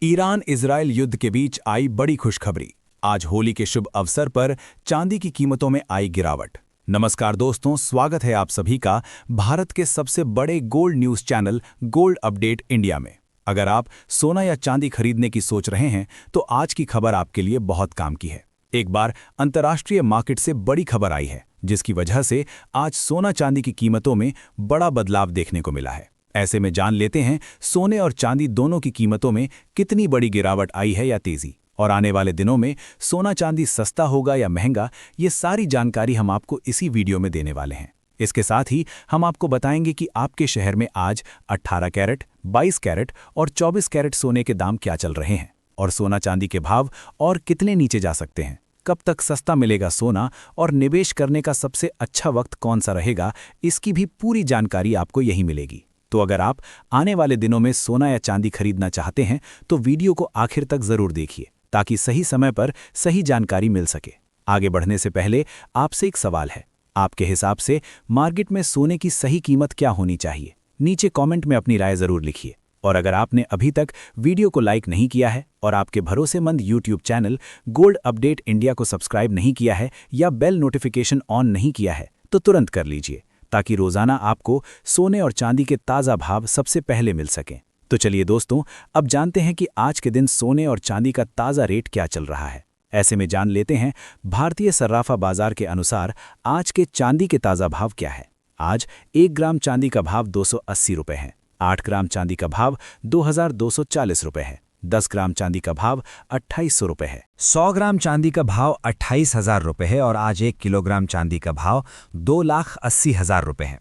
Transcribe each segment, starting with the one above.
Iran Israel युद्ध के बीच आई बड़ी खुशखबरी। आज होली के शुभ अवसर पर चांदी की कीमतों में आई गिरावट। नमस्कार दोस्तों, स्वागत है आप सभी का भारत के सबसे बड़े gold news channel gold update India में। अगर आप सोना या चांदी खरीदने की सोच रहे हैं तो आज की खबर आपके लिए बहुत काम की है। एक बार अंतर्राष्ट्रीय मार्केट से बड़ी खबर आई है जिसकी वजह से आज सोना चांदी की कीमतों में बड़ा बदलाव देखने को मिला है। ऐसे में जान लेते हैं सोने और चांदी दोनों की कीमतों में कितनी बड़ी गिरावट आई है या तेजी, और आने वाले दिनों में सोना चांदी सस्ता होगा या महंगा, ये सारी जानकारी हम आपको इसी वीडियो में देने वाले हैं। इसके साथ ही हम आपको बताएंगे कि आपके शहर में आज 18 कैरेट, 22 कैरेट और 24 कैरेट सोने के दाम क्या चल रहे हैं, और सोना चांदी के भाव और कितने नीचे जा सकते हैं, कब तक सस्ता मिलेगा सोना, और निवेश करने का सबसे अच्छा वक्त कौन सा रहेगा, इसकी भी पूरी जानकारी आपको यही मिलेगी। तो अगर आप आने वाले दिनों में सोना या चांदी खरीदना चाहते हैं तो वीडियो को आखिर तक जरूर देखिए ताकि सही समय पर सही जानकारी मिल सके। आगे बढ़ने से पहले आपसे एक सवाल है, आपके हिसाब से मार्केट में सोने की सही कीमत क्या होनी चाहिए? नीचे कमेंट में अपनी राय जरूर लिखिए। और अगर आपने अभी तक वीडियो को लाइक नहीं किया है और आपके भरोसेमंद YouTube channel gold update India को सब्सक्राइब नहीं किया है या बेल नोटिफिकेशन ऑन नहीं किया है तो तुरंत कर लीजिए ताकि रोजाना आपको सोने और चांदी के ताज़ा भाव सबसे पहले मिल सकें। तो चलिए दोस्तों, अब जानते हैं कि आज के दिन सोने और चांदी का ताज़ा रेट क्या चल रहा है। ऐसे में जान लेते हैं भारतीय सर्राफा बाजार के अनुसार आज के चांदी के ताज़ा भाव क्या है। आज 1 ग्राम चांदी का भाव 280 रुपये है। 8 ग्राम चांदी का भाव 2240 रुपये है। 10 ग्राम चांदी का भाव 2800 रुपये है। 100 ग्राम चांदी का भाव 28,000 रुपये है और आज 1 किलोग्राम चांदी का भाव 2,80,000 रुपये है।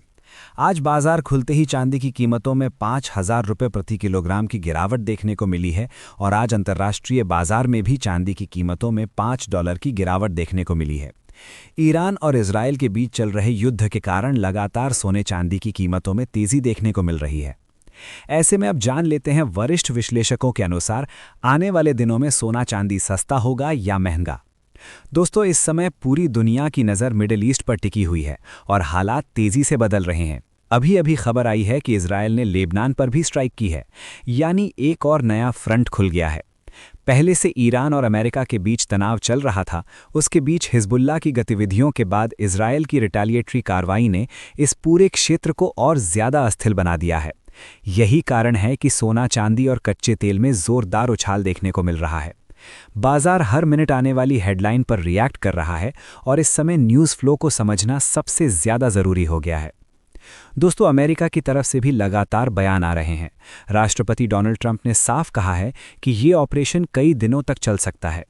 आज बाजार खुलते ही चांदी की कीमतों में 5,000 रुपये प्रति किलोग्राम की गिरावट देखने को मिली है और आज अंतर्राष्ट्रीय बाजार में भी चांदी की कीमतों में $5 की गिरावट देखने को मिली है। ईरान और इजरायल के बीच चल रहे युद्ध के कारण लगातार सोने चांदी की कीमतों में तेजी देखने को मिल रही है। ऐसे में अब जान लेते हैं वरिष्ठ विश्लेषकों के अनुसार आने वाले दिनों में सोना चांदी सस्ता होगा या महंगा। दोस्तों, इस समय पूरी दुनिया की नज़र मिडिल ईस्ट पर टिकी हुई है और हालात तेजी से बदल रहे हैं। अभी अभी खबर आई है कि इजरायल ने लेबनान पर भी स्ट्राइक की है, यानी एक और नया फ्रंट खुल गया है। पहले से ईरान और अमेरिका के बीच तनाव चल रहा था, उसके बीच हिजबुल्लाह की गतिविधियों के बाद इजरायल की रिटेलिएटरी कार्रवाई ने इस पूरे क्षेत्र को और ज़्यादा अस्थिर बना दिया है। यही कारण है कि सोना चांदी और कच्चे तेल में जोरदार उछाल देखने को मिल रहा है। बाजार हर मिनट आने वाली हेडलाइन पर रिएक्ट कर रहा है और इस समय न्यूज़ फ्लो को समझना सबसे ज़्यादा ज़रूरी हो गया है। दोस्तों, अमेरिका की तरफ से भी लगातार बयान आ रहे हैं। राष्ट्रपति डोनाल्ड ट्रंप ने साफ कहा है कि ये ऑपरेशन कई दिनों तक चल सकता है।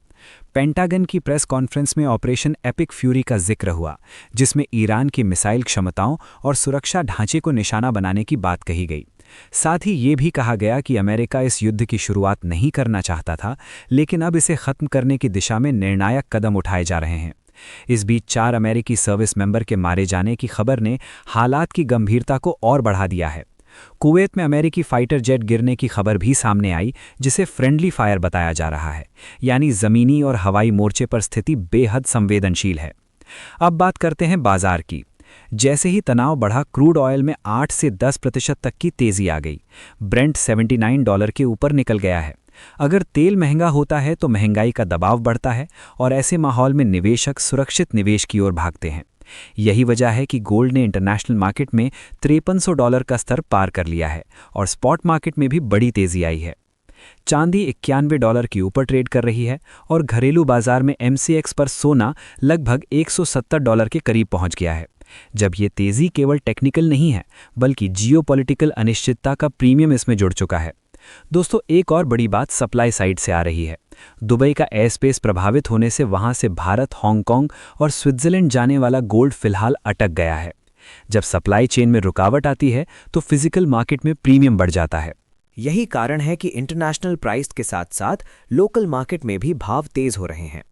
पेंटागन की प्रेस कॉन्फ्रेंस में ऑपरेशन एपिक फ्यूरी का जिक्र हुआ, जिसमें ईरान की मिसाइल क्षमताओं और सुरक्षा ढांचे को निशाना बनाने की बात कही गई। साथ ही ये भी कहा गया कि अमेरिका इस युद्ध की शुरुआत नहीं करना चाहता था, लेकिन अब इसे खत्म करने की दिशा में निर्णायक कदम उठाए जा रहे हैं। इस बीच 4 अमेरिकी सर्विस मेंबर के मारे जाने की खबर ने हालात की गंभीरता को और बढ़ा दिया है। कुवैत में अमेरिकी फाइटर जेट गिरने की खबर भी सामने आई, जिसे फ्रेंडली फायर बताया जा रहा है, यानी ज़मीनी और हवाई मोर्चे पर स्थिति बेहद संवेदनशील है। अब बात करते हैं बाजार की। जैसे ही तनाव बढ़ा, क्रूड ऑयल में 8 से 10% तक की तेजी आ गई। ब्रेंट $79 के ऊपर निकल गया है। अगर तेल महंगा होता है तो महंगाई का दबाव बढ़ता है और ऐसे माहौल में निवेशक सुरक्षित निवेश की ओर भागते हैं। यही वजह है कि गोल्ड ने इंटरनेशनल मार्केट में $5300 का स्तर पार कर लिया है और स्पॉट मार्केट में भी बड़ी तेजी आई है। चांदी $91 के ऊपर ट्रेड कर रही है और घरेलू बाजार में MCX पर सोना लगभग $170 के करीब पहुंच गया है। जब ये तेजी केवल टेक्निकल नहीं है बल्कि जियोपॉलिटिकल अनिश्चितता का प्रीमियम इसमें जुड़ चुका है। दोस्तों, एक और बड़ी बात सप्लाई साइड से आ रही है। दुबई का एयर स्पेस प्रभावित होने से वहां से भारत, हांगकांग और स्विट्जरलैंड जाने वाला गोल्ड फिलहाल अटक गया है। जब सप्लाई चेन में रुकावट आती है तो फिजिकल मार्केट में प्रीमियम बढ़ जाता है। यही कारण है कि इंटरनेशनल प्राइस के साथ साथ लोकल मार्केट में भी भाव तेज हो रहे हैं।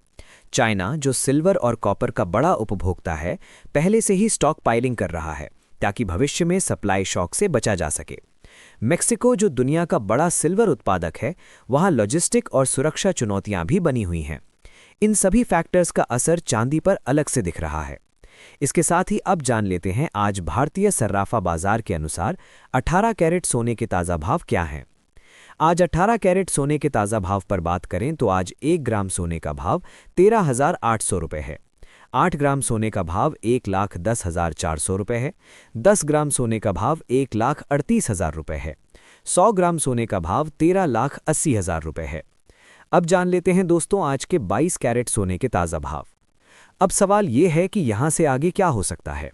चाइना, जो सिल्वर और कॉपर का बड़ा उपभोक्ता है, पहले से ही स्टॉक पाइलिंग कर रहा है ताकि भविष्य में सप्लाई शॉक से बचा जा सके। मेक्सिको, जो दुनिया का बड़ा सिल्वर उत्पादक है, वहां लॉजिस्टिक और सुरक्षा चुनौतियां भी बनी हुई हैं। इन सभी फैक्टर्स का असर चांदी पर अलग से दिख रहा है। इसके साथ ही अब जान लेते हैं आज भारतीय सर्राफा बाजार के अनुसार 18 कैरेट सोने के ताज़ा भाव क्या हैं। आज 18 कैरेट सोने के ताज़ा भाव पर बात करें तो आज 1 ग्राम सोने का भाव 13,800 रुपये है। 8 ग्राम सोने का भाव 1,10,400 रुपये है। 10 ग्राम सोने का भाव 1,38,000 रुपये है। 100 ग्राम सोने का भाव 13,80,000 रुपये है। अब जान लेते हैं दोस्तों आज के 22 कैरेट सोने के ताज़ा भाव। अब सवाल ये है कि यहाँ से आगे क्या हो सकता है।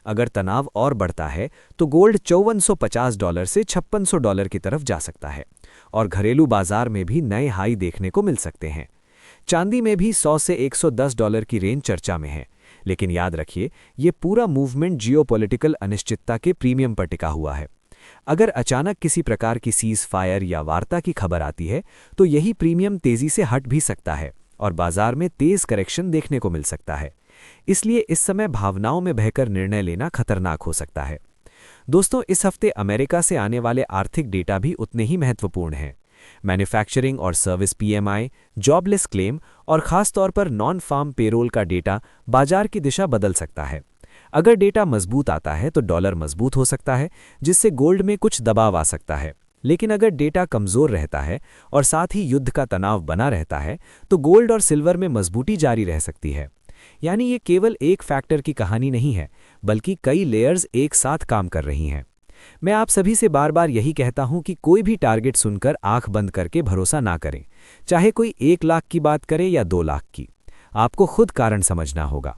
अगर तनाव और बढ़ता है तो गोल्ड $5450 से $5600 की तरफ जा सकता है और घरेलू बाजार में भी नए हाई देखने को मिल सकते हैं। चांदी में भी $100 से $110 की रेंज चर्चा में है, लेकिन याद रखिए ये पूरा मूवमेंट जियोपॉलिटिकल अनिश्चितता के प्रीमियम पर टिका हुआ है। अगर अचानक किसी प्रकार की सीज फायर या वार्ता की खबर आती है तो यही प्रीमियम तेजी से हट भी सकता है और बाजार में तेज करेक्शन देखने को मिल सकता है। इसलिए इस समय भावनाओं में बहकर निर्णय लेना खतरनाक हो सकता है। दोस्तों, इस हफ्ते अमेरिका से आने वाले आर्थिक डेटा भी उतने ही महत्वपूर्ण हैं। मैन्युफैक्चरिंग और सर्विस PMI, जॉबलेस क्लेम और खास तौर पर नॉन फार्म पेरोल का डेटा बाजार की दिशा बदल सकता है। अगर डेटा मजबूत आता है तो डॉलर मजबूत हो सकता है, जिससे गोल्ड में कुछ दबाव आ सकता है। लेकिन अगर डेटा कमजोर रहता है और साथ ही युद्ध का तनाव बना रहता है तो गोल्ड और सिल्वर में मजबूती जारी रह सकती है। यानी ये केवल एक फैक्टर की कहानी नहीं है, बल्कि कई लेयर्स एक साथ काम कर रही हैं। मैं आप सभी से बार बार यही कहता हूं कि कोई भी टारगेट सुनकर आंख बंद करके भरोसा ना करें, चाहे कोई 1 लाख की बात करे या 2 लाख की। आपको खुद कारण समझना होगा।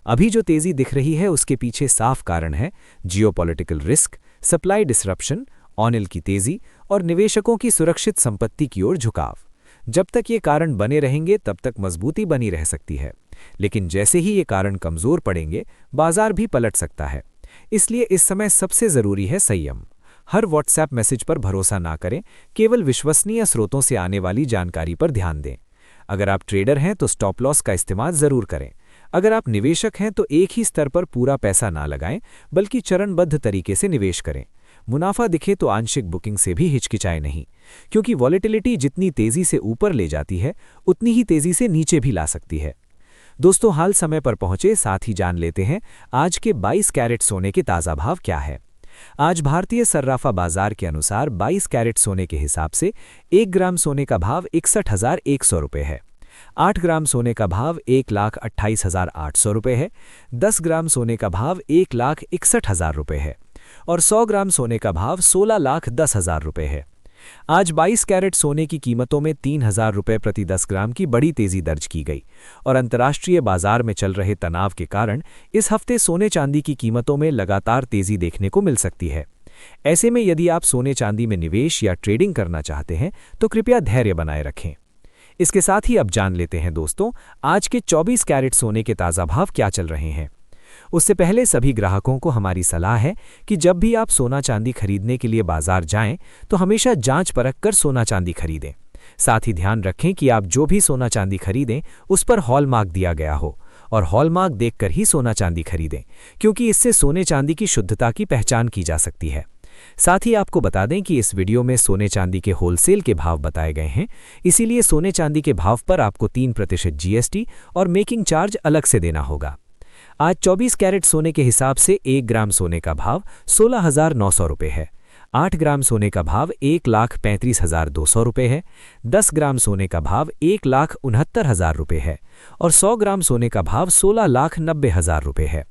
अभी जो तेजी दिख रही है उसके पीछे साफ कारण है geopolitical risk, supply disruption, oil की तेजी और निवेशकों की सुरक्षित संपत्ति की ओर झुकाव। जब तक ये कारण बने रहेंगे तब तक मजबूती बनी रह सकती है, लेकिन जैसे ही ये कारण कमजोर पड़ेंगे बाजार भी पलट सकता है। इसलिए इस समय सबसे जरूरी है संयम। हर व्हाट्सएप मैसेज पर भरोसा ना करें, केवल विश्वसनीय स्रोतों से आने वाली जानकारी पर ध्यान दें। अगर आप ट्रेडर हैं तो स्टॉप लॉस का इस्तेमाल जरूर करें। अगर आप निवेशक हैं तो एक ही स्तर पर पूरा पैसा ना लगाएं, बल्कि चरणबद्ध तरीके से निवेश करें। मुनाफा दिखे तो आंशिक बुकिंग से भी हिचकिचाए नहीं, क्योंकि वॉलेटिलिटी जितनी तेजी से ऊपर ले जाती है उतनी ही तेजी से नीचे भी ला सकती है। दोस्तों, हाल समय पर पहुंचे, साथ ही जान लेते हैं आज के 22 कैरेट सोने के ताज़ा भाव क्या है। आज भारतीय सर्राफा बाजार के अनुसार 22 कैरेट सोने के हिसाब से 1 ग्राम सोने का भाव 61,100 रुपये है। 8 ग्राम सोने का भाव 1,28,800 रुपये है। 10 ग्राम सोने का भाव 1,61,000 रुपये है और 100 ग्राम सोने का भाव 16,10,000 रुपये है। आज 22 कैरेट सोने की कीमतों में 3,000 रुपये प्रति 10 ग्राम की बड़ी तेजी दर्ज की गई और अंतर्राष्ट्रीय बाजार में चल रहे तनाव के कारण इस हफ्ते सोने चांदी की कीमतों में लगातार तेजी देखने को मिल सकती है। ऐसे में यदि आप सोने चांदी में निवेश या ट्रेडिंग करना चाहते हैं तो कृपया धैर्य बनाए रखें। इसके साथ ही अब जान लेते हैं दोस्तों आज के 24 कैरेट सोने के ताज़ा भाव क्या चल रहे हैं। उससे पहले सभी ग्राहकों को हमारी सलाह है कि जब भी आप सोना चांदी खरीदने के लिए बाजार जाएं तो हमेशा जांच परख कर सोना चांदी खरीदें। साथ ही ध्यान रखें कि आप जो भी सोना चांदी खरीदें उस पर हॉलमार्क दिया गया हो और हॉलमार्क देखकर ही सोना चांदी खरीदें, क्योंकि इससे सोने चांदी की शुद्धता की पहचान की जा सकती है। साथ ही आपको बता दें कि इस वीडियो में सोने चांदी के होलसेल के भाव बताए गए हैं, इसीलिए सोने चांदी के भाव पर आपको 3% GST और मेकिंग चार्ज अलग से देना होगा। आज 24 कैरेट सोने के हिसाब से 1 ग्राम सोने का भाव 16,900 रुपये है। 8 ग्राम सोने का भाव 1,35,200 रुपये है। 10 ग्राम सोने का भाव 1,69,000 रुपये है और 100 ग्राम सोने का भाव 16,90,000 रुपये है।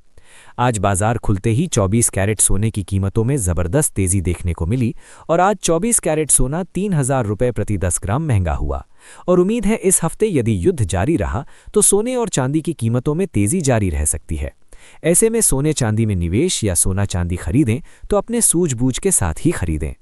आज बाजार खुलते ही 24 कैरेट सोने की कीमतों में जबरदस्त तेजी देखने को मिली और आज 24 कैरेट सोना 3,000 रुपये प्रति 10 ग्राम महंगा हुआ और उम्मीद है इस हफ्ते यदि युद्ध जारी रहा तो सोने और चांदी की कीमतों में तेजी जारी रह सकती है। ऐसे में सोने चांदी में निवेश या सोना चांदी खरीदें तो अपने सूझबूझ के साथ ही खरीदें।